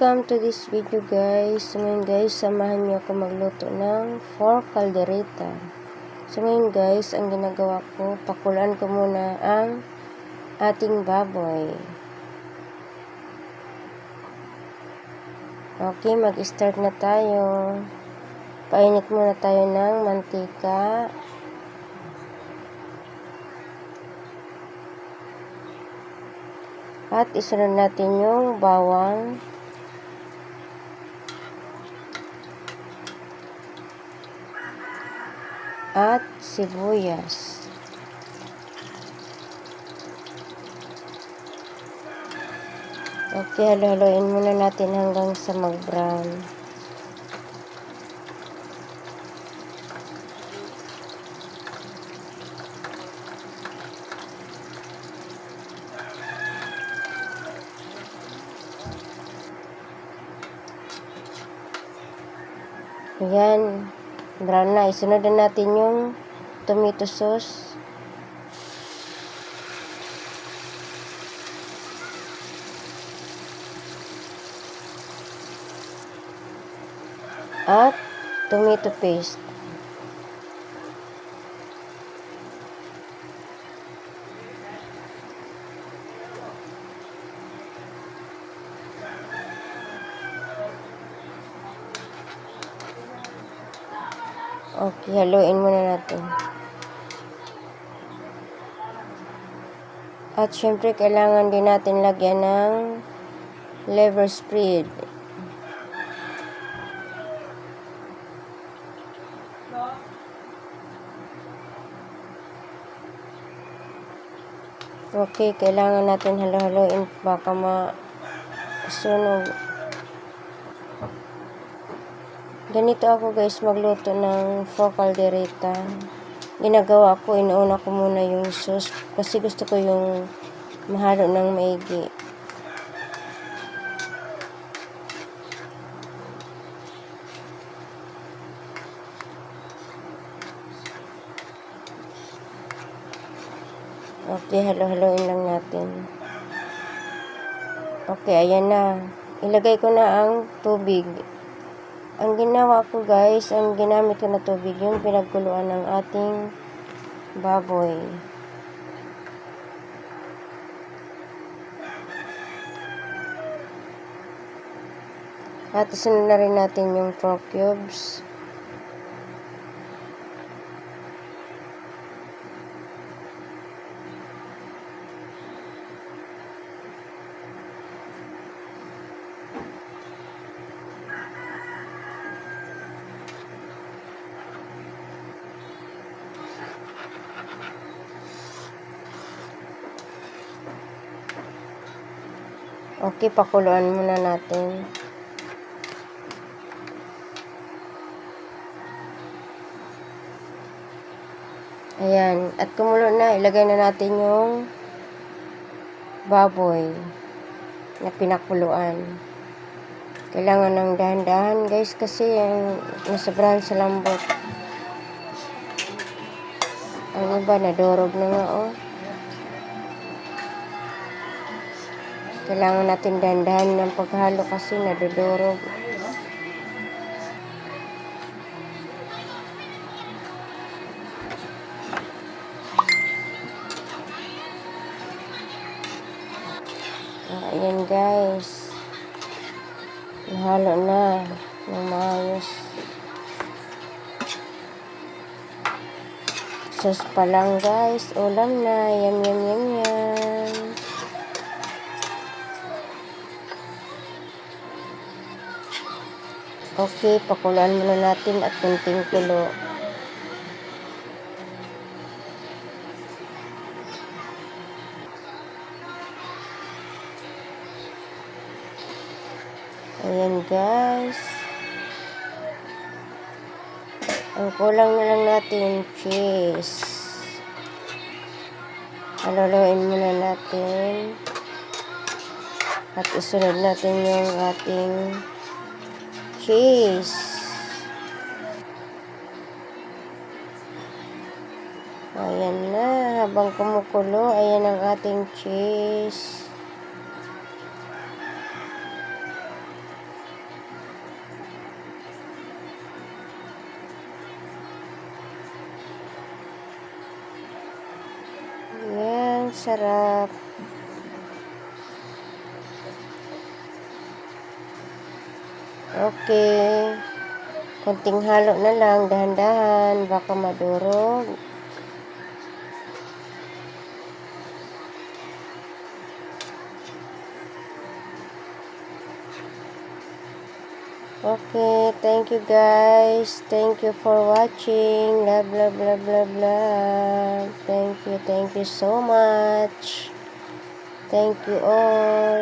Welcome to this video guys. So ngayon guys, samahan niyo ako magluto ng pork caldereta. So ngayon guys, ang ginagawa ko, pakuluan ko muna ang ating baboy. Okay, mag-start na tayo. Painit muna tayo ng mantika. At isunod natin yung bawang. At sibuyas. Okay, halo-haloin muna natin hanggang sa mag-brown. Ayan. Brown na. Isunod na natin yung tomato sauce. At tomato paste. Okay, haluin muna natin. At syempre, kailangan din natin lagyan ng liver spread. Okay, kailangan natin halo-haloin baka masunog. Ganito ako guys magluto ng pork caldereta. Ginagawa ko, inuuna ko muna yung sauce kasi gusto ko yung mahalo ng maigi. Okay, halo-haloin lang natin. Okay, ayan na. Ilagay ko na ang tubig. Ang ginawa ko guys, ang ginamit ko na tubig, yung pinagkuluan ng ating baboy. At isunod na rin natin yung pork cubes. Okay, pakuluan muna natin. Ayan. At kumulo na, ilagay na natin yung baboy na pinakuluan. Kailangan ng dahan-dahan guys kasi yung nasobrahan sa lambot. Ang iba, nadurog na nga oh. Kailangan natin dahan-dahan ng paghalo kasi nadudurog. Ayan guys. Nahalo na ng maayos. Sauce pa lang guys. Ulam na. Yum, yum, yum, yum. Okay, pakuluan muna natin at kunting kulo. Ayan guys. Ang kulang na lang natin cheese. Haluluin muna natin. At isunod natin yung ating cheese. Ayan na. Habang kumukulo, ayan ang ating cheese. Sarap. Okay. Konting halo na lang, dahan-dahan, baka madurog. Okay, thank you guys. Thank you for watching. Love, love, love, love, love. Thank you so much. Thank you all.